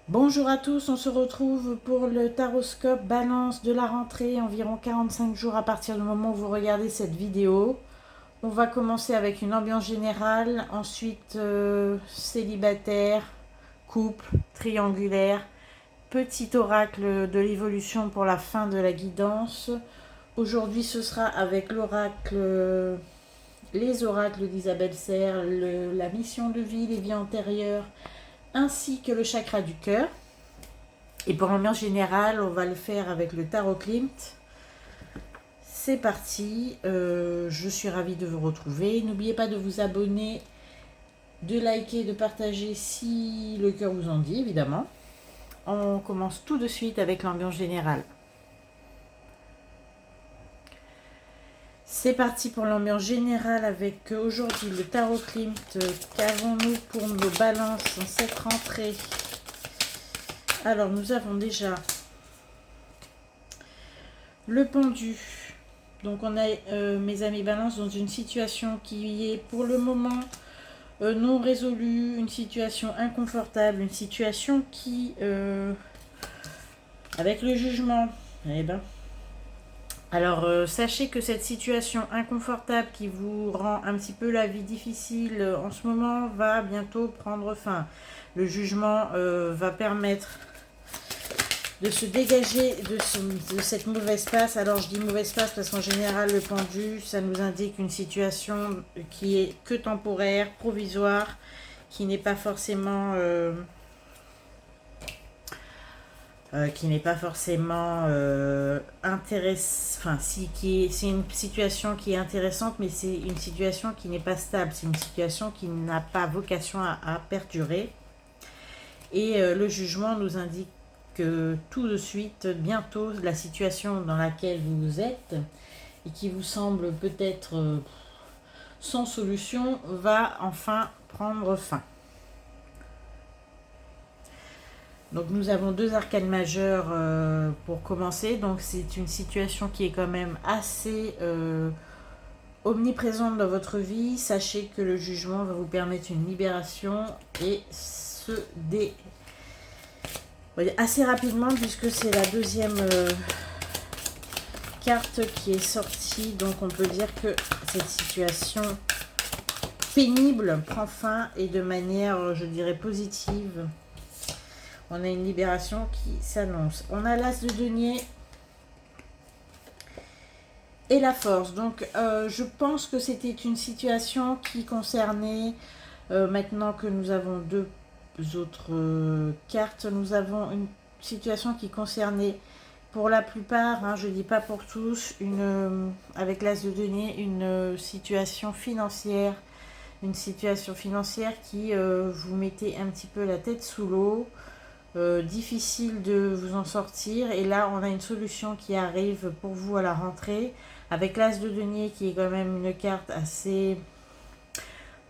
Bonjour à tous, on se retrouve pour le taroscope balance de la rentrée, environ 45 jours à partir du moment où vous regardez cette vidéo. On va commencer avec une ambiance générale, ensuite célibataire, couple, triangulaire, petit oracle de l'évolution pour la fin de la guidance. Aujourd'hui ce sera avec l'oracle, les oracles d'Isabelle Serre, la mission de vie, les vies antérieures, ainsi que le chakra du cœur. Et pour l'ambiance générale, on va le faire avec le tarot Klimt. C'est parti, je suis ravie de vous retrouver. N'oubliez pas de vous abonner, de liker, de partager si le cœur vous en dit, évidemment. On commence tout de suite avec l'ambiance générale. C'est parti pour l'ambiance générale avec aujourd'hui le tarot Klimt. Qu'avons-nous pour nos balances en cette rentrée? Alors nous avons déjà le pendu. Donc on a, mes amis balance, dans une situation qui est pour le moment non résolue, une situation inconfortable, une situation qui, avec le jugement, eh ben, alors sachez que cette situation inconfortable qui vous rend un petit peu la vie difficile en ce moment va bientôt prendre fin. Le jugement va permettre de se dégager de cette mauvaise passe. Alors je dis mauvaise passe parce qu'en général le pendu, ça nous indique une situation qui est que temporaire, provisoire, qui n'est pas forcément intéressante. Enfin, si, c'est une situation qui est intéressante, mais c'est une situation qui n'est pas stable. C'est une situation qui n'a pas vocation à perdurer. Et le jugement nous indique que tout de suite, bientôt, la situation dans laquelle vous êtes et qui vous semble peut-être sans solution va enfin prendre fin. Donc nous avons deux arcanes majeures pour commencer. Donc c'est une situation qui est quand même assez omniprésente dans votre vie. Sachez que le jugement va vous permettre une libération et assez rapidement, puisque c'est la deuxième carte qui est sortie. Donc on peut dire que cette situation pénible prend fin et de manière, je dirais, positive. On a une libération qui s'annonce. On a l'as de denier et la force. Donc je pense que c'était une situation qui concernait, maintenant que nous avons deux autres cartes, nous avons une situation qui concernait pour la plupart, hein, je ne dis pas pour tous, avec l'as de denier, une situation financière qui vous mettait un petit peu la tête sous l'eau. Difficile de vous en sortir, et là on a une solution qui arrive pour vous à la rentrée avec l'as de denier qui est quand même une carte assez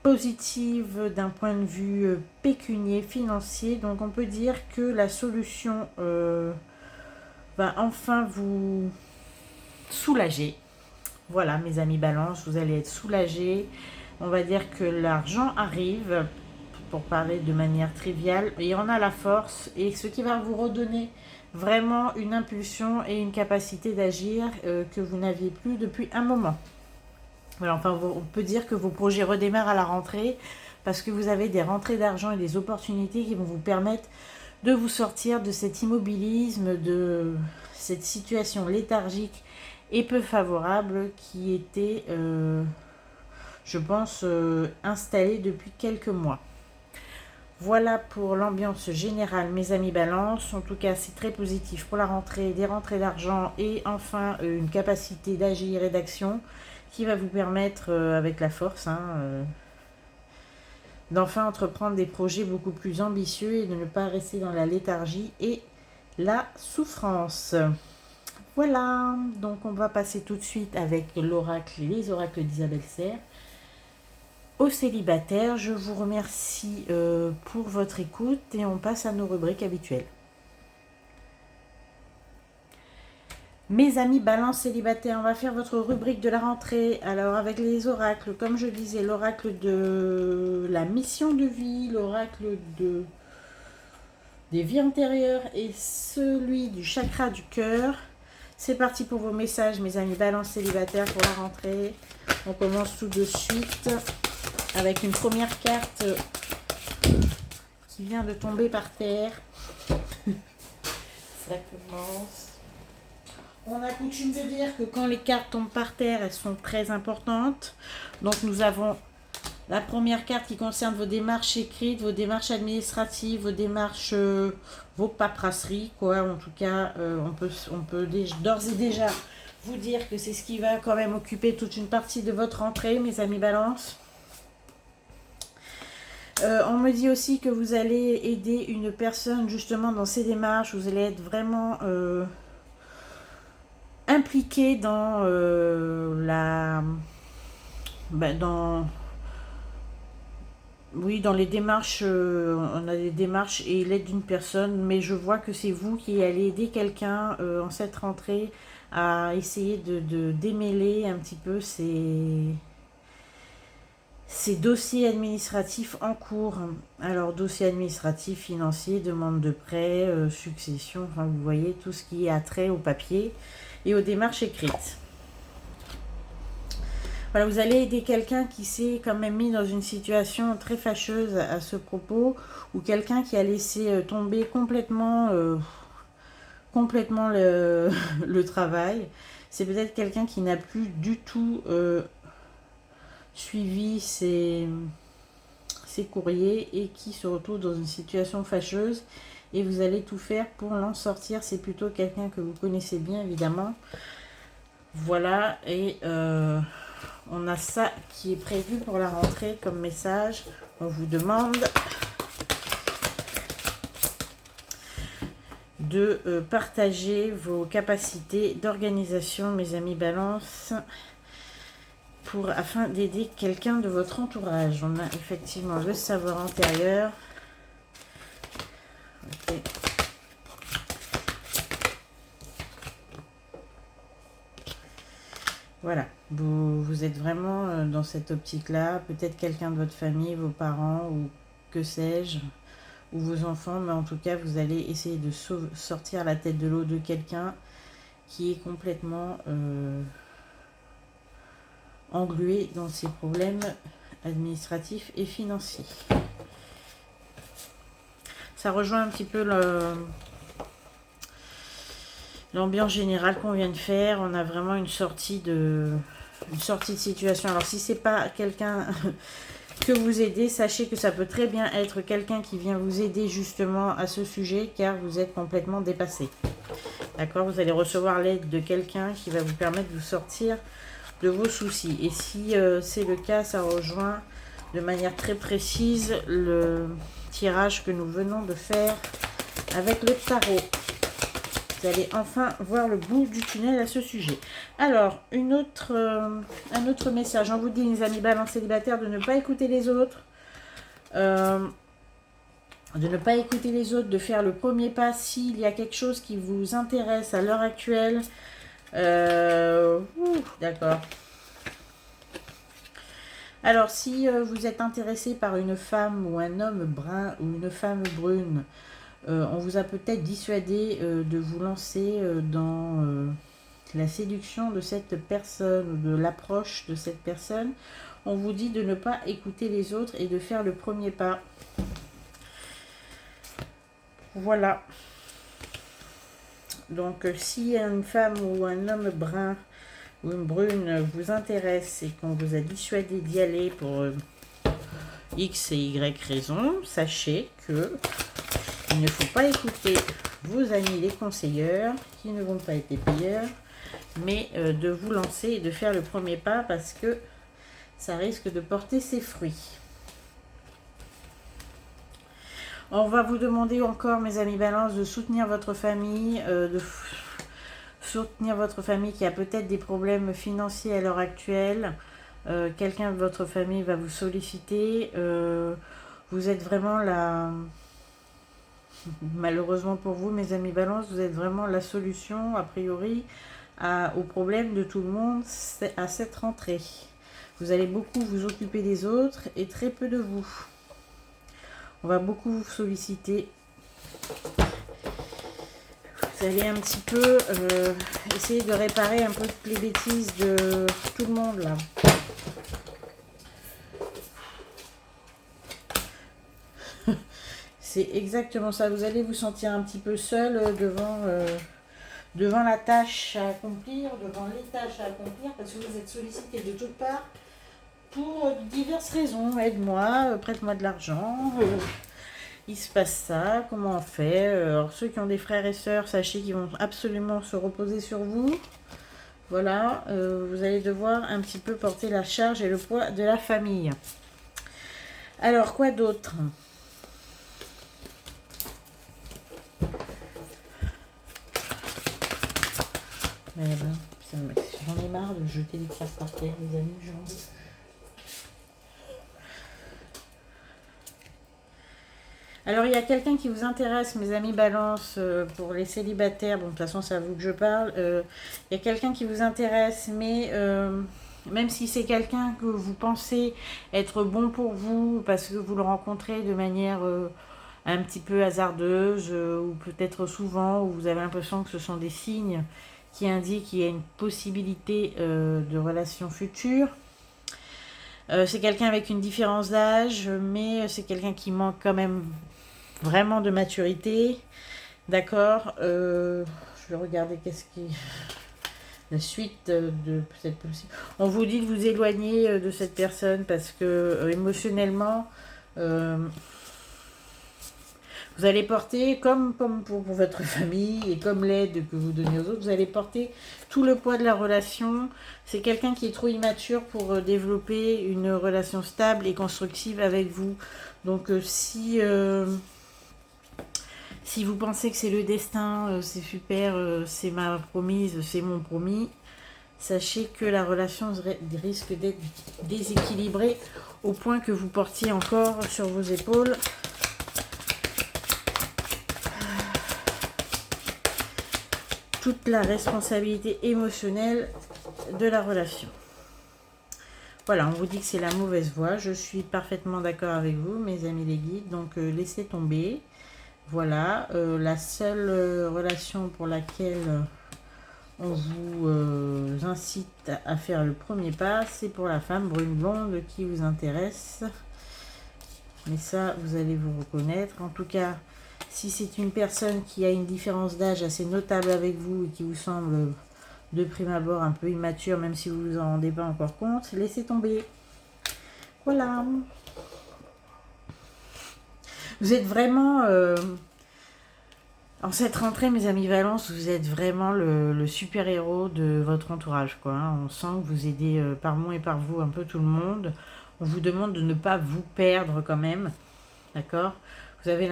positive d'un point de vue pécunier, financier. Donc on peut dire que la solution va enfin vous soulager. Voilà mes amis balance, vous allez être soulagés. On va dire que l'argent arrive, pour parler de manière triviale, et on a la force, et ce qui va vous redonner vraiment une impulsion et une capacité d'agir que vous n'aviez plus depuis un moment. Voilà, enfin, on peut dire que vos projets redémarrent à la rentrée parce que vous avez des rentrées d'argent et des opportunités qui vont vous permettre de vous sortir de cet immobilisme, de cette situation léthargique et peu favorable qui était, je pense, installée depuis quelques mois. Voilà pour l'ambiance générale, mes amis balance. En tout cas, c'est très positif pour la rentrée, des rentrées d'argent et enfin une capacité d'agir et d'action qui va vous permettre, avec la force, d'enfin entreprendre des projets beaucoup plus ambitieux et de ne pas rester dans la léthargie et la souffrance. Voilà, donc on va passer tout de suite avec l'oracle, les oracles d'Isabelle Serre. Aux célibataires, je vous remercie pour votre écoute et on passe à nos rubriques habituelles. Mes amis balance célibataires, on va faire votre rubrique de la rentrée. Alors avec les oracles, comme je disais, l'oracle de la mission de vie, l'oracle des vies antérieures et celui du chakra du cœur. C'est parti pour vos messages, mes amis Balance célibataires, pour la rentrée. On commence tout de suite avec une première carte qui vient de tomber par terre. Ça commence. On a coutume de dire que quand les cartes tombent par terre, elles sont très importantes. Donc nous avons la première carte qui concerne vos démarches écrites, vos démarches administratives, vos démarches, vos paperasseries, quoi. En tout cas, on peut d'ores et déjà vous dire que c'est ce qui va quand même occuper toute une partie de votre rentrée, mes amis Balance. On me dit aussi que vous allez aider une personne justement dans ses démarches. Vous allez être vraiment impliqué dans dans les démarches. On a des démarches et l'aide d'une personne, mais je vois que c'est vous qui allez aider quelqu'un en cette rentrée à essayer de démêler un petit peu ces dossiers administratifs en cours. Alors, dossiers administratifs, financiers, demande de prêt, succession, enfin vous voyez tout ce qui a trait au papier et aux démarches écrites. Voilà, vous allez aider quelqu'un qui s'est quand même mis dans une situation très fâcheuse à ce propos, ou quelqu'un qui a laissé tomber complètement le travail. C'est peut-être quelqu'un qui n'a plus du tout suivi ses courriers et qui se retrouve dans une situation fâcheuse, et vous allez tout faire pour l'en sortir. C'est plutôt quelqu'un que vous connaissez bien, évidemment. Voilà, et on a ça qui est prévu pour la rentrée comme message. On vous demande de partager vos capacités d'organisation, mes amis Balance, afin d'aider quelqu'un de votre entourage. On a effectivement le savoir antérieur. Okay. Voilà, vous êtes vraiment dans cette optique-là. Peut-être quelqu'un de votre famille, vos parents ou que sais-je, ou vos enfants, mais en tout cas, vous allez essayer de sortir la tête de l'eau de quelqu'un qui est complètement englué dans ses problèmes administratifs et financiers. Ça rejoint un petit peu l'ambiance générale qu'on vient de faire. On a vraiment une sortie de situation. Alors si c'est pas quelqu'un que vous aidez, sachez que ça peut très bien être quelqu'un qui vient vous aider justement à ce sujet, car vous êtes complètement dépassé. D'accord, vous allez recevoir l'aide de quelqu'un qui va vous permettre de vous sortir de vos soucis. Et si c'est le cas, ça rejoint de manière très précise le tirage que nous venons de faire avec le tarot. Vous allez enfin voir le bout du tunnel à ce sujet. Alors, un autre message. On vous dit, les amis Balance célibataires, de ne pas écouter les autres. De faire le premier pas s'il y a quelque chose qui vous intéresse à l'heure actuelle. D'accord. Alors, si vous êtes intéressé par une femme ou un homme brun ou une femme brune, on vous a peut-être dissuadé de vous lancer dans la séduction de cette personne ou de l'approche de cette personne. On vous dit de ne pas écouter les autres et de faire le premier pas. Voilà. Donc, si une femme ou un homme brun ou une brune vous intéresse et qu'on vous a dissuadé d'y aller pour X et Y raisons, sachez que il ne faut pas écouter vos amis les conseilleurs qui ne vont pas être les payeurs, mais de vous lancer et de faire le premier pas, parce que ça risque de porter ses fruits. On va vous demander encore, mes amis Balance, de soutenir votre famille, qui a peut-être des problèmes financiers à l'heure actuelle. Quelqu'un de votre famille va vous solliciter. Vous êtes vraiment la... Malheureusement pour vous, mes amis Balance, vous êtes vraiment la solution, a priori, aux problèmes de tout le monde à cette rentrée. Vous allez beaucoup vous occuper des autres et très peu de vous. On va beaucoup vous solliciter Vous allez un petit peu essayer de réparer un peu toutes les bêtises de tout le monde là. C'est exactement ça. Vous allez vous sentir un petit peu seul devant la tâche à accomplir, devant les tâches à accomplir, parce que vous êtes sollicité de toutes parts pour diverses raisons. Aide-moi, prête-moi de l'argent, il se passe ça, comment on fait. Alors ceux qui ont des frères et sœurs, sachez qu'ils vont absolument se reposer sur vous. Voilà, vous allez devoir un petit peu porter la charge et le poids de la famille. Alors, quoi d'autre ? J'en ai marre de jeter des crasses par terre, les amis. Alors, il y a quelqu'un qui vous intéresse, mes amis Balance, pour les célibataires. Bon, de toute façon, c'est à vous que je parle. Il y a quelqu'un qui vous intéresse, mais même si c'est quelqu'un que vous pensez être bon pour vous, parce que vous le rencontrez de manière un petit peu hasardeuse, ou peut-être souvent, où vous avez l'impression que ce sont des signes qui indiquent qu'il y a une possibilité de relation future. C'est quelqu'un avec une différence d'âge, mais c'est quelqu'un qui manque quand même vraiment de maturité. D'accord. Je vais regarder qu'est-ce qui... La suite de cette possible. On vous dit de vous éloigner de cette personne parce que émotionnellement, vous allez porter, comme pour votre famille et comme l'aide que vous donnez aux autres, vous allez porter tout le poids de la relation. C'est quelqu'un qui est trop immature pour développer une relation stable et constructive avec vous. Donc si vous pensez que c'est le destin, c'est super, c'est ma promise, c'est mon promis, sachez que la relation risque d'être déséquilibrée au point que vous portiez encore sur vos épaules toute la responsabilité émotionnelle de la relation. Voilà, on vous dit que c'est la mauvaise voie. Je suis parfaitement d'accord avec vous, mes amis les guides. Donc, laissez tomber. Voilà, la seule relation pour laquelle on vous incite à faire le premier pas, c'est pour la femme brune blonde qui vous intéresse. Mais ça, vous allez vous reconnaître. En tout cas, si c'est une personne qui a une différence d'âge assez notable avec vous et qui vous semble de prime abord un peu immature, même si vous ne vous en rendez pas encore compte, laissez tomber. Voilà. Vous êtes vraiment... en cette rentrée, mes amis Valence, vous êtes vraiment le super-héros de votre entourage, quoi. On sent que vous aidez par moi et par vous un peu tout le monde. On vous demande de ne pas vous perdre quand même. D'accord ? Vous avez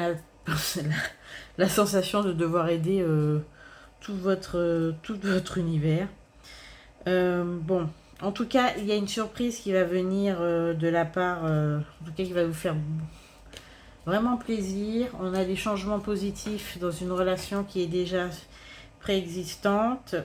la sensation de devoir aider tout votre univers. Bon, en tout cas, il y a une surprise qui va venir de la part, en tout cas qui va vous faire vraiment plaisir. On a des changements positifs dans une relation qui est déjà préexistante.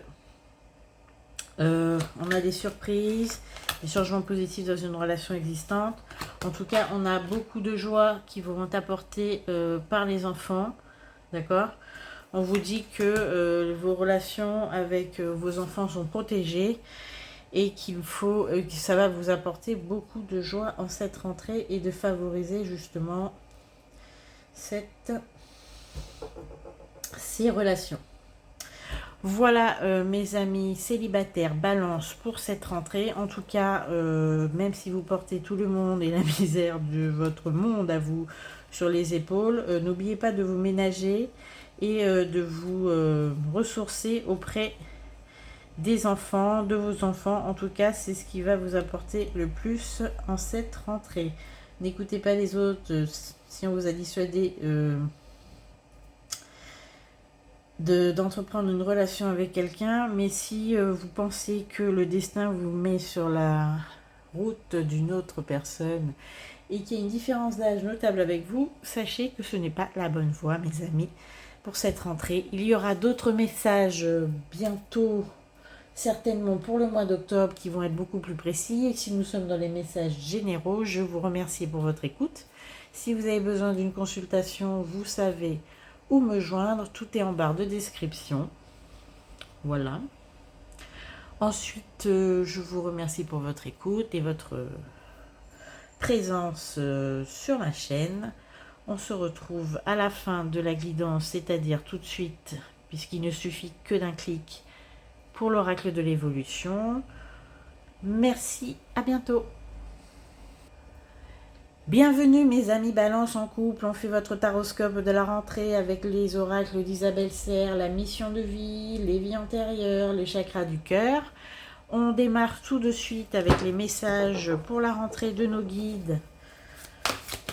On a des surprises, des changements positifs dans une relation existante. En tout cas, on a beaucoup de joie qui vont apporter par les enfants. D'accord ? On vous dit que vos relations avec vos enfants sont protégées et que ça va vous apporter beaucoup de joie en cette rentrée et de favoriser justement ces relations. Voilà mes amis célibataires Balance pour cette rentrée. En tout cas, même si vous portez tout le monde et la misère de votre monde à vous sur les épaules, n'oubliez pas de vous ménager et de vous ressourcer auprès des enfants, de vos enfants. En tout cas, c'est ce qui va vous apporter le plus en cette rentrée. N'écoutez pas les autres si on vous a dissuadé d'entreprendre une relation avec quelqu'un, mais si vous pensez que le destin vous met sur la route d'une autre personne et qu'il y a une différence d'âge notable avec vous, sachez que ce n'est pas la bonne voie, mes amis, pour cette rentrée. Il y aura d'autres messages bientôt, certainement pour le mois d'octobre, qui vont être beaucoup plus précis. Et si nous sommes dans les messages généraux, je vous remercie pour votre écoute. Si vous avez besoin d'une consultation, vous savez ou me joindre. Tout est en barre de description. Voilà. Ensuite, je vous remercie pour votre écoute et votre présence sur ma chaîne. On se retrouve à la fin de la guidance, c'est-à-dire tout de suite, puisqu'il ne suffit que d'un clic pour l'oracle de l'évolution. Merci, à bientôt. Bienvenue mes amis Balance en couple, on fait votre taroscope de la rentrée avec les oracles d'Isabelle Serre, la mission de vie, les vies antérieures, les chakras du cœur. On démarre tout de suite avec les messages pour la rentrée de nos guides.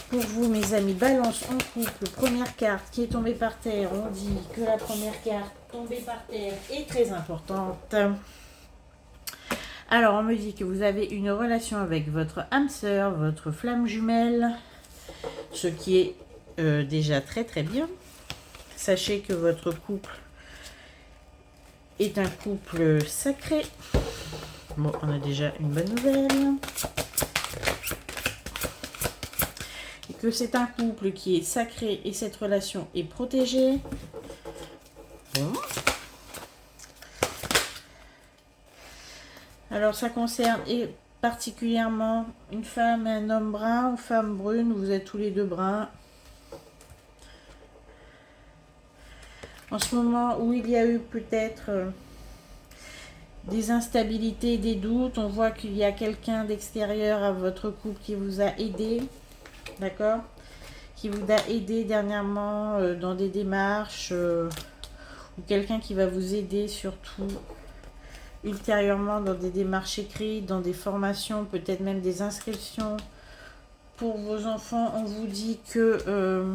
Pour vous mes amis Balance en couple, première carte qui est tombée par terre, on dit que la première carte tombée par terre est très importante. Alors, on me dit que vous avez une relation avec votre âme sœur, votre flamme jumelle, ce qui est déjà très très bien. Sachez que votre couple est un couple sacré. Bon, on a déjà une bonne nouvelle. Et que c'est un couple qui est sacré et cette relation est protégée. Bon. Alors ça concerne particulièrement une femme et un homme brun ou femme brune, vous êtes tous les deux bruns. En ce moment où il y a eu peut-être des instabilités, des doutes, on voit qu'il y a quelqu'un d'extérieur à votre couple qui vous a aidé, d'accord, qui vous a aidé dernièrement dans des démarches, ou quelqu'un qui va vous aider surtout ultérieurement dans des démarches écrites, dans des formations, peut-être même des inscriptions pour vos enfants. On vous dit que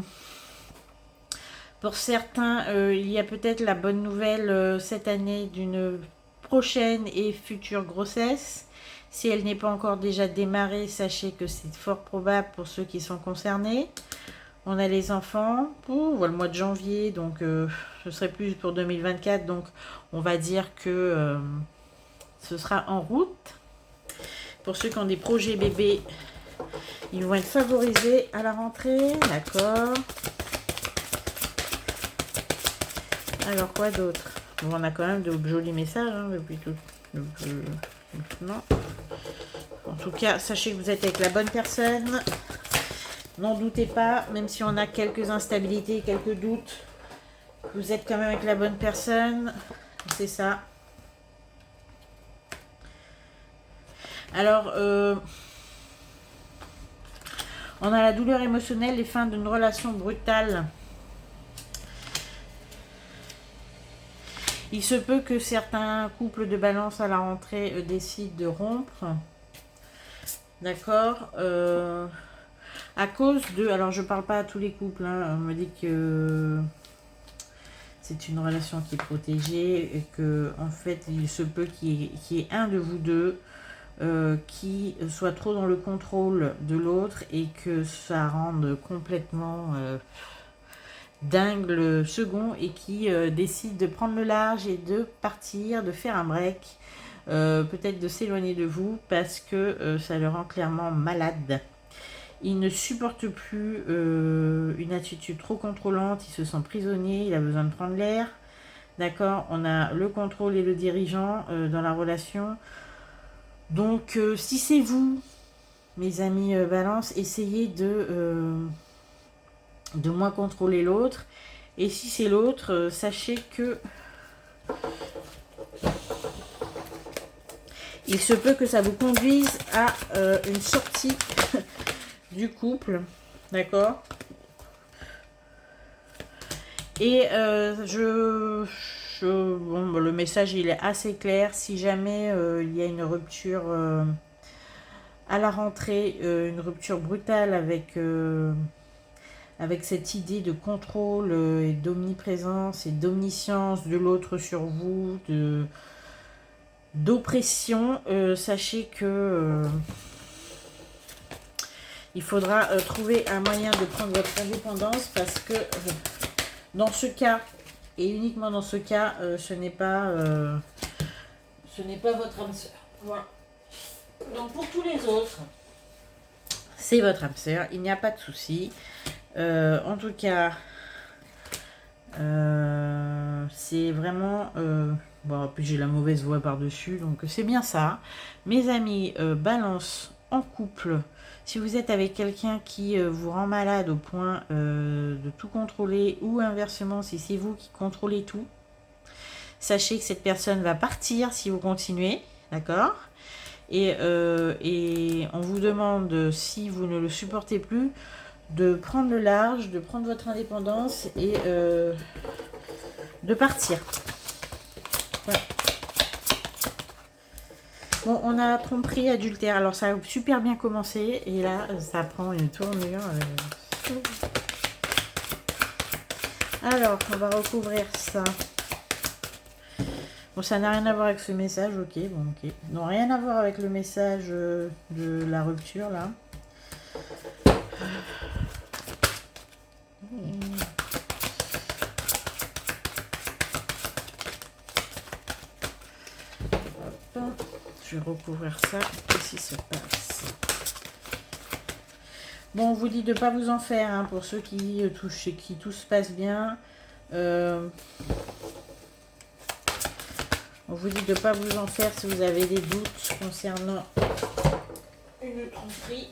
pour certains, il y a peut-être la bonne nouvelle cette année d'une prochaine et future grossesse. Si elle n'est pas encore déjà démarrée, sachez que c'est fort probable pour ceux qui sont concernés. On a les enfants, on voit le mois de janvier, donc ce serait plus pour 2024, donc on va dire que ce sera en route. Pour ceux qui ont des projets bébés, ils vont être favorisés à la rentrée. D'accord. Alors, quoi d'autre? Bon, on a quand même de jolis messages hein, depuis tout. Non. En tout cas, sachez que vous êtes avec la bonne personne. N'en doutez pas, même si on a quelques instabilités, quelques doutes, vous êtes quand même avec la bonne personne. C'est ça. Alors, on a la douleur émotionnelle, les fins d'une relation brutale. Il se peut que certains couples de balance à la rentrée décident de rompre. D'accord. À cause de... Alors, je parle pas à tous les couples. Hein, on me dit que c'est une relation qui est protégée et que, en fait, il se peut qu'il y ait un de vous deux qui soit trop dans le contrôle de l'autre et que ça rende complètement dingue le second et qui décide de prendre le large et de partir, de faire un break, peut-être de s'éloigner de vous parce que ça le rend clairement malade. Il ne supporte plus une attitude trop contrôlante, il se sent prisonnier, il a besoin de prendre l'air. D'accord, on a le contrôle et le dirigeant dans la relation. Donc, si c'est vous, mes amis Balance, essayez de moins contrôler l'autre. Et si c'est l'autre, sachez que il se peut que ça vous conduise à une sortie du couple. D'accord. Et bon, le message il est assez clair. Si jamais il y a une rupture à la rentrée, une rupture brutale avec cette idée de contrôle et d'omniprésence et d'omniscience de l'autre sur vous, d'oppression, sachez que il faudra trouver un moyen de prendre votre indépendance parce que dans ce cas, et uniquement dans ce cas, ce n'est pas votre âme sœur. Voilà. Donc pour tous les autres, c'est votre âme sœur, il n'y a pas de souci. En tout cas, C'est vraiment... bon, puis j'ai la mauvaise voix par-dessus, donc c'est bien ça. Mes amis, balance en couple. Si vous êtes avec quelqu'un qui vous rend malade au point de tout contrôler, ou inversement, si c'est vous qui contrôlez tout, sachez que cette personne va partir si vous continuez, d'accord ? Et on vous demande, si vous ne le supportez plus, de prendre le large, de prendre votre indépendance et de partir. Voilà. Bon, on a tromperie, adultère. Alors, ça a super bien commencé. Et là, ça prend une tournure. Alors, on va recouvrir ça. Bon, ça n'a rien à voir avec ce message. Ok, bon, ok. Non, rien à voir avec le message de la rupture, là. Je vais recouvrir ça. Qu'est-ce qui se passe? Bon, on vous dit de ne pas vous en faire, hein, pour ceux qui touchent et qui tout se passe bien. On vous dit de ne pas vous en faire si vous avez des doutes concernant une tromperie.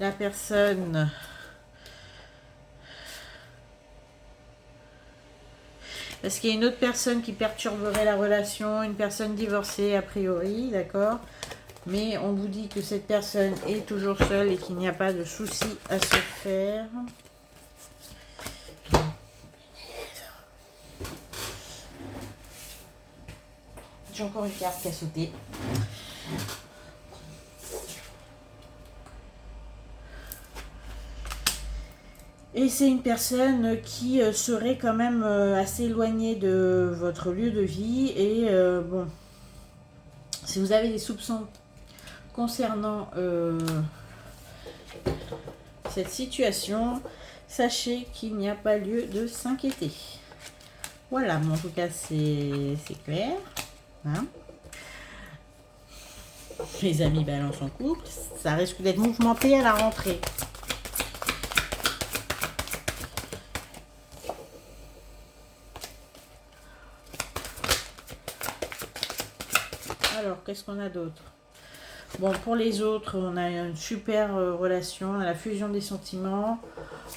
La personne... Parce qu'il y a une autre personne qui perturberait la relation, une personne divorcée a priori, d'accord? Mais on vous dit que cette personne est toujours seule et qu'il n'y a pas de souci à se faire. J'ai encore une carte qui a sauté. Et c'est une personne qui serait quand même assez éloignée de votre lieu de vie. Et bon, si vous avez des soupçons concernant cette situation, sachez qu'il n'y a pas lieu de s'inquiéter. Voilà, mais en tout cas, c'est clair. Hein, les amis balance en couple, ça risque d'être mouvementé à la rentrée. Alors, qu'est-ce qu'on a d'autre? Bon, pour les autres, on a une super relation, on a la fusion des sentiments,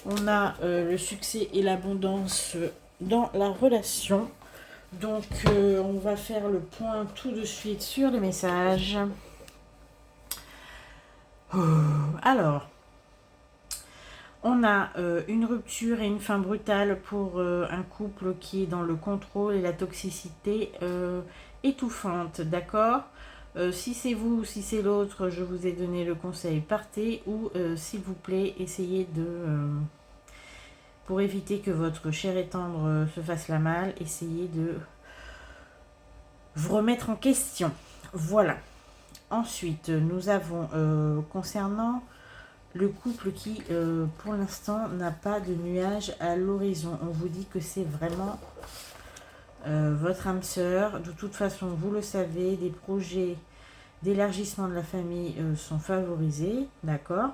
on a le succès et l'abondance dans la relation. Donc, on va faire le point tout de suite sur les messages. Alors, on a une rupture et une fin brutale pour un couple qui est dans le contrôle et la toxicité étouffante, d'accord? Si c'est vous ou si c'est l'autre, je vous ai donné le conseil, partez, ou s'il vous plaît, essayez de... pour éviter que votre chair et tendre se fasse la malle, essayez de vous remettre en question. Voilà. Ensuite, nous avons, concernant le couple qui, pour l'instant, n'a pas de nuage à l'horizon. On vous dit que c'est vraiment votre âme sœur. De toute façon, vous le savez, des projets d'élargissement de la famille sont favorisés. D'accord?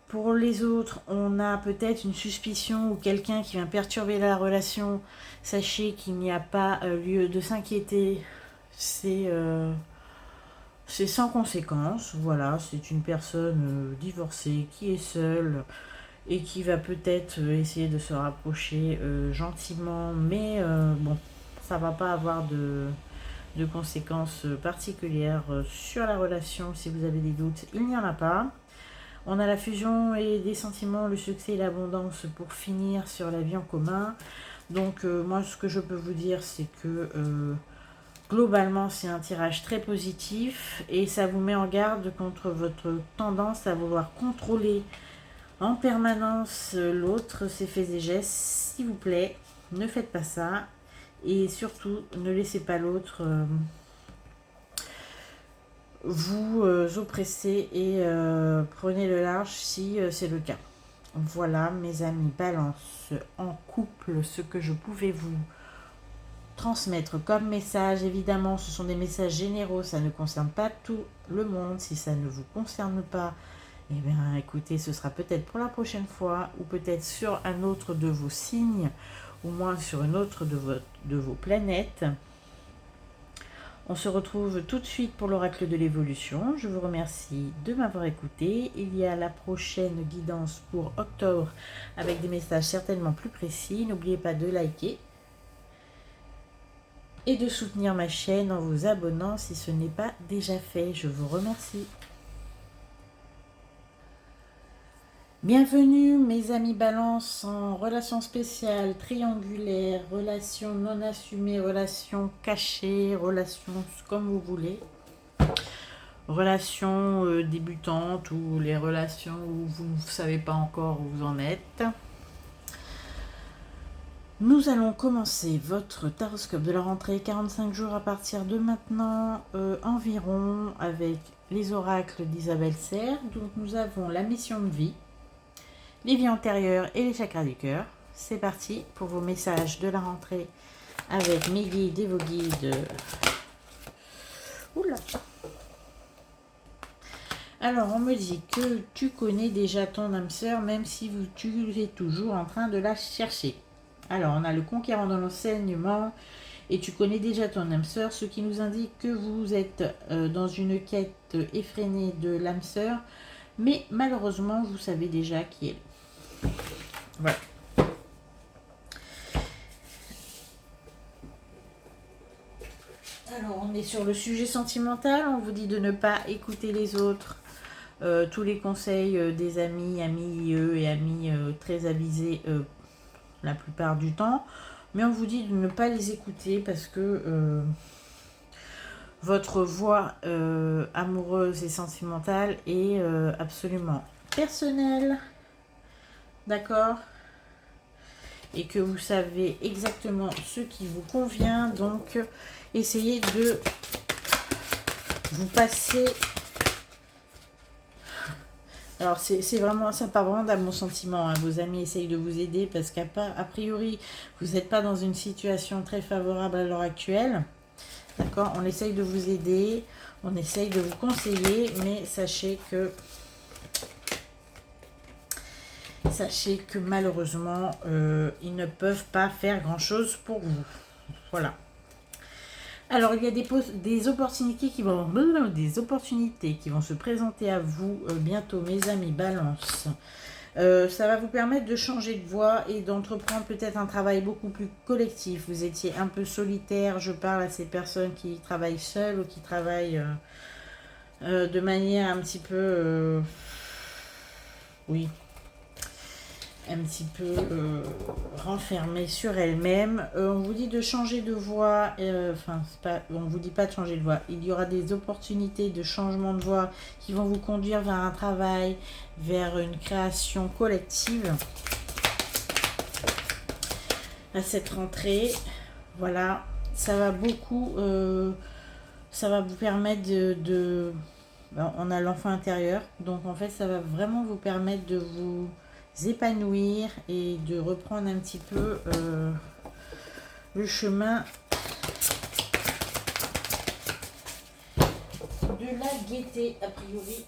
Pour les autres, on a peut-être une suspicion ou quelqu'un qui vient perturber la relation. Sachez qu'il n'y a pas lieu de s'inquiéter. C'est sans conséquence. Voilà, c'est une personne divorcée qui est seule et qui va peut-être essayer de se rapprocher gentiment. Mais bon, ça va pas avoir de conséquences particulières sur la relation. Si vous avez des doutes, il n'y en a pas. On a la fusion et des sentiments, le succès et l'abondance pour finir sur la vie en commun. Donc moi, ce que je peux vous dire, c'est que globalement, c'est un tirage très positif et ça vous met en garde contre votre tendance à vouloir contrôler en permanence l'autre, ses faits et gestes. S'il vous plaît, ne faites pas ça et surtout, ne laissez pas l'autre... vous oppressez et prenez le large si c'est le cas. Voilà, mes amis, balance en couple, ce que je pouvais vous transmettre comme message. Évidemment, ce sont des messages généraux, ça ne concerne pas tout le monde. Si ça ne vous concerne pas, Eh bien, écoutez, ce sera peut-être pour la prochaine fois, ou peut-être sur un autre de vos signes, ou moins sur une autre de vos planètes. On se retrouve tout de suite pour l'oracle de l'évolution. Je vous remercie de m'avoir écouté. Il y a la prochaine guidance pour octobre avec des messages certainement plus précis. N'oubliez pas de liker et de soutenir ma chaîne en vous abonnant si ce n'est pas déjà fait. Je vous remercie. Bienvenue mes amis Balance en relation spéciale, triangulaire, relation non assumée, relation cachée, relation comme vous voulez. Relations débutantes ou les relations où vous ne savez pas encore où vous en êtes. Nous allons commencer votre taroscope de la rentrée 45 jours à partir de maintenant environ avec les oracles d'Isabelle Serre. Donc nous avons la mission de vie, les vies antérieures et les chakras du cœur. C'est parti pour vos messages de la rentrée avec mes guides et vos guides. Oula. Alors, on me dit que tu connais déjà ton âme sœur, même si tu es toujours en train de la chercher. Alors, on a le conquérant dans l'enseignement, et tu connais déjà ton âme sœur, ce qui nous indique que vous êtes dans une quête effrénée de l'âme sœur, mais malheureusement, vous savez déjà qui elle est. Voilà. Alors, on est sur le sujet sentimental, on vous dit de ne pas écouter les autres. Tous les conseils des amis et amis très avisés la plupart du temps, mais on vous dit de ne pas les écouter parce que votre voix amoureuse et sentimentale est absolument personnelle, d'accord, et que vous savez exactement ce qui vous convient, donc essayez de vous passer. Alors, c'est vraiment, ça part vraiment d'un bon sentiment. Hein. Vos amis essayent de vous aider parce qu'a priori, vous n'êtes pas dans une situation très favorable à l'heure actuelle. D'accord? On essaye de vous aider, on essaye de vous conseiller, mais sachez que malheureusement, ils ne peuvent pas faire grand-chose pour vous. Voilà. Alors, il y a des opportunités qui vont se présenter à vous bientôt, mes amis Balance. Ça va vous permettre de changer de voie et d'entreprendre peut-être un travail beaucoup plus collectif. Vous étiez un peu solitaire, je parle à ces personnes qui travaillent seules ou qui travaillent de manière un petit peu... oui, un petit peu renfermée sur elle-même. On vous dit de changer de voie, on vous dit pas de changer de voie. Il y aura des opportunités de changement de voie qui vont vous conduire vers un travail, vers une création collective à cette rentrée. Voilà, ça va beaucoup, ça va vous permettre on a l'enfant intérieur, donc en fait ça va vraiment vous permettre de vous épanouir et de reprendre un petit peu le chemin de la gaieté a priori.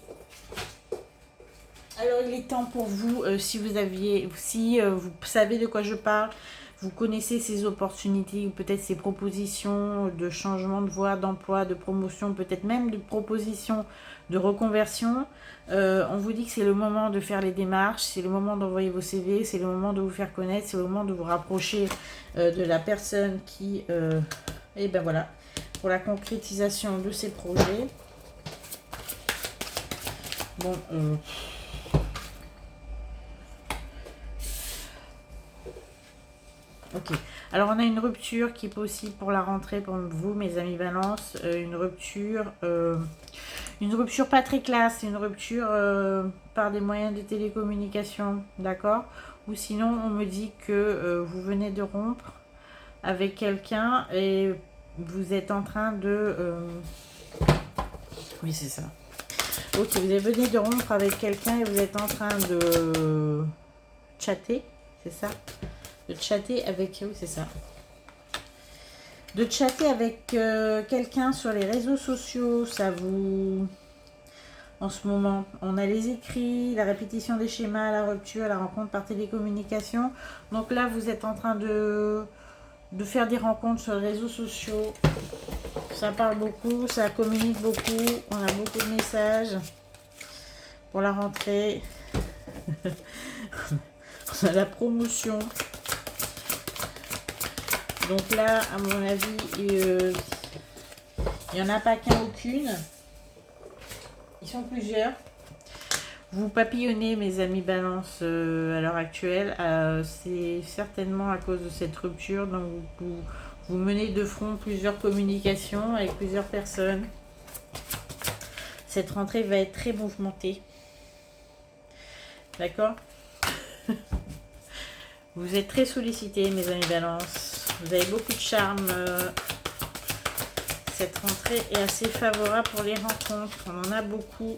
Alors il est temps pour vous, si vous savez de quoi je parle, vous connaissez ces opportunités ou peut-être ces propositions de changement de voie, d'emploi, de promotion, peut-être même de propositions de reconversion. On vous dit que c'est le moment de faire les démarches, c'est le moment d'envoyer vos CV, c'est le moment de vous faire connaître, c'est le moment de vous rapprocher de la personne qui... et ben voilà, pour la concrétisation de ces projets. Bon, ok. Alors, on a une rupture qui est possible pour la rentrée pour vous, mes amis Balance. Une rupture pas très classe, une rupture par des moyens de télécommunication, d'accord? Ou sinon, on me dit que vous venez de rompre avec quelqu'un et vous êtes en train de... Oui, c'est ça. Ok, vous venez de rompre avec quelqu'un et vous êtes en train de chatter, c'est ça? De chatter avec... Oui, c'est ça. De chatter avec quelqu'un sur les réseaux sociaux, ça vous en ce moment. On a les écrits, la répétition des schémas, la rupture, la rencontre par télécommunication. Donc là, vous êtes en train de faire des rencontres sur les réseaux sociaux. Ça parle beaucoup, ça communique beaucoup. On a beaucoup de messages pour la rentrée. On a la promotion. Donc là, à mon avis, il n'y en a pas qu'un, aucune. Ils sont plusieurs. Vous papillonnez, mes amis Balance, à l'heure actuelle. C'est certainement à cause de cette rupture. Donc vous menez de front plusieurs communications avec plusieurs personnes. Cette rentrée va être très mouvementée. D'accord? Vous êtes très sollicités, mes amis Balance. Vous avez beaucoup de charme. Cette rentrée est assez favorable pour les rencontres. On en a beaucoup.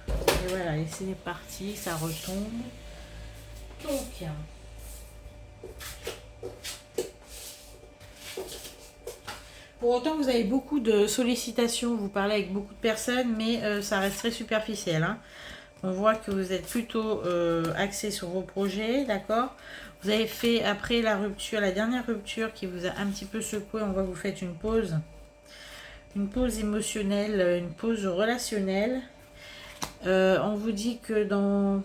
Et voilà, et c'est parti, ça retombe. Donc, pour autant, vous avez beaucoup de sollicitations, vous parlez avec beaucoup de personnes, mais ça reste très superficiel. Hein. On voit que vous êtes plutôt axé sur vos projets, d'accord? Vous avez fait, après la rupture, la dernière rupture qui vous a un petit peu secoué, on voit que vous faites une pause émotionnelle, une pause relationnelle. On vous dit que dans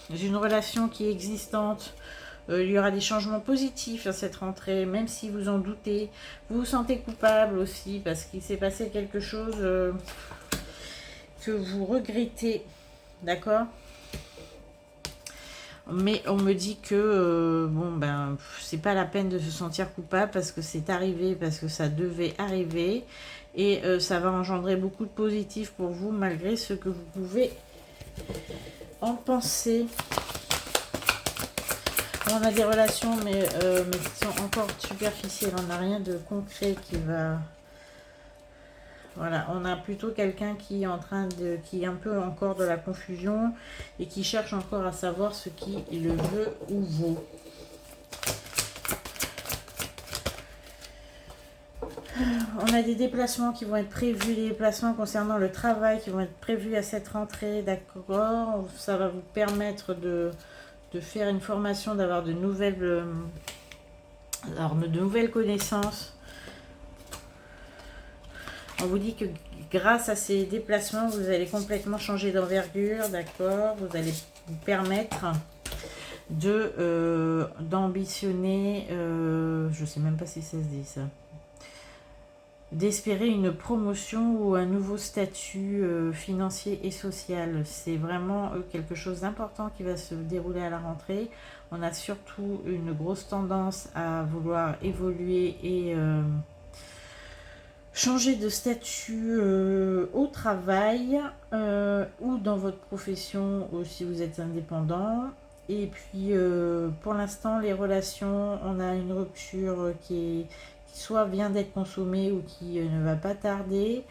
une relation qui est existante, il y aura des changements positifs à cette rentrée, même si vous en doutez. Vous vous sentez coupable aussi parce qu'il s'est passé quelque chose que vous regrettez, d'accord? Mais on me dit que bon ben c'est pas la peine de se sentir coupable parce que c'est arrivé, parce que ça devait arriver. Et ça va engendrer beaucoup de positifs pour vous, malgré ce que vous pouvez en penser. On a des relations, mais qui sont encore superficielles. On n'a rien de concret qui va... Voilà, on a plutôt quelqu'un qui est en train de... qui est un peu encore de la confusion et qui cherche encore à savoir ce qui le veut ou vaut. On a des déplacements qui vont être prévus, des déplacements concernant le travail qui vont être prévus à cette rentrée, d'accord? Ça va vous permettre de faire une formation, d'avoir de nouvelles connaissances. On vous dit que grâce à ces déplacements, vous allez complètement changer d'envergure, d'accord? Vous allez vous permettre d'ambitionner, je ne sais même pas si ça se dit ça, d'espérer une promotion ou un nouveau statut financier et social. C'est vraiment quelque chose d'important qui va se dérouler à la rentrée. On a surtout une grosse tendance à vouloir évoluer et changer de statut au travail ou dans votre profession ou si vous êtes indépendant. Et puis pour l'instant les relations, on a une rupture qui soit vient d'être consommée ou qui ne va pas tarder,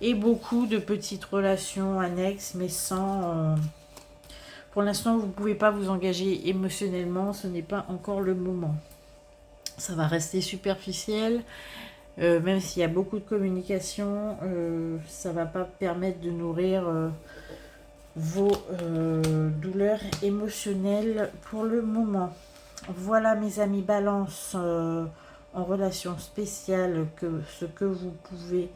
et beaucoup de petites relations annexes, mais sans... pour l'instant, vous ne pouvez pas vous engager émotionnellement, ce n'est pas encore le moment. Ça va rester superficiel, même s'il y a beaucoup de communication, ça ne va pas permettre de nourrir vos douleurs émotionnelles pour le moment. Voilà mes amis Balance, en relation spéciale, que ce que vous pouvez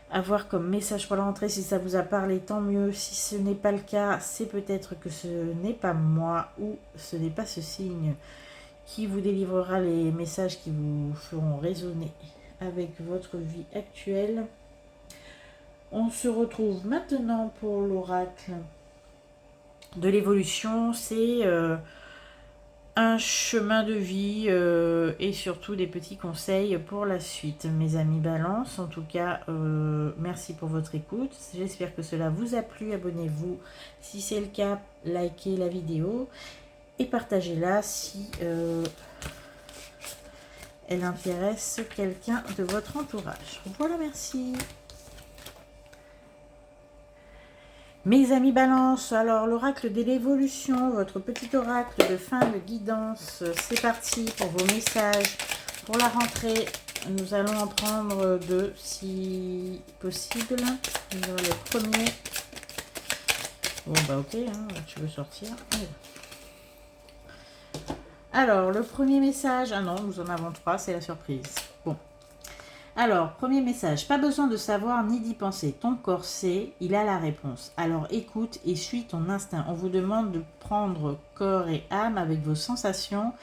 avoir comme message pour la rentrée. Si ça vous a parlé, tant mieux. Si ce n'est pas le cas, c'est peut-être que ce n'est pas moi ou ce n'est pas ce signe qui vous délivrera les messages qui vous feront résonner avec votre vie actuelle. On se retrouve maintenant pour l'oracle de l'évolution. C'est un chemin de vie et surtout des petits conseils pour la suite, mes amis Balance. En tout cas, merci pour votre écoute. J'espère que cela vous a plu. Abonnez-vous si c'est le cas, likez la vidéo et partagez-la si elle intéresse quelqu'un de votre entourage. Voilà, merci. Mes amis Balance, alors l'oracle de l'évolution, votre petit oracle de fin de guidance, c'est parti pour vos messages pour la rentrée nous allons en prendre deux si possible. Le premier. Bon bah ok, hein, tu veux sortir. Allez. Alors, le premier message. Ah non, nous en avons trois, c'est la surprise. Bon. Alors, premier message. Pas besoin de savoir ni d'y penser. Ton corps sait, il a la réponse. Alors écoute et suis ton instinct. On vous demande de prendre corps et âme avec vos sensations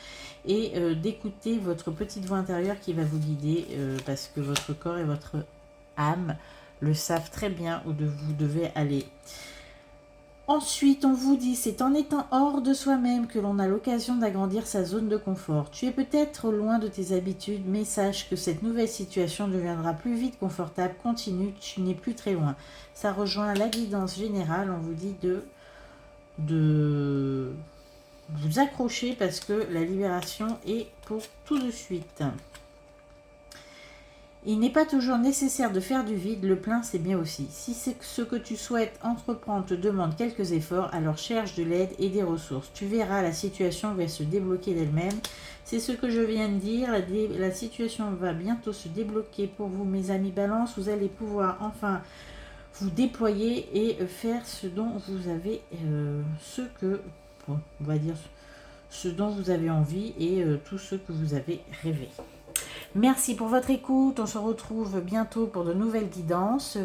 et d'écouter votre petite voix intérieure qui va vous guider parce que votre corps et votre âme le savent très bien où vous devez aller. Ensuite, on vous dit, c'est en étant hors de soi-même que l'on a l'occasion d'agrandir sa zone de confort. Tu es peut-être loin de tes habitudes, mais sache que cette nouvelle situation deviendra plus vite confortable. Continue, tu n'es plus très loin. Ça rejoint la guidance générale. On vous dit de vous accrocher parce que la libération est pour tout de suite. Il n'est pas toujours nécessaire de faire du vide, le plein c'est bien aussi. Si ce que tu souhaites entreprendre te demande quelques efforts, alors cherche de l'aide et des ressources. Tu verras, la situation va se débloquer d'elle-même. C'est ce que je viens de dire, la situation va bientôt se débloquer pour vous mes amis Balance. Vous allez pouvoir enfin vous déployer et faire ce dont vous avez, on va dire, ce dont vous avez envie et tout ce que vous avez rêvé. Merci pour votre écoute. On se retrouve bientôt pour de nouvelles guidances.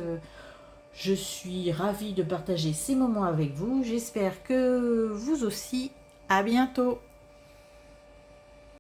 Je suis ravie de partager ces moments avec vous. J'espère que vous aussi. À bientôt.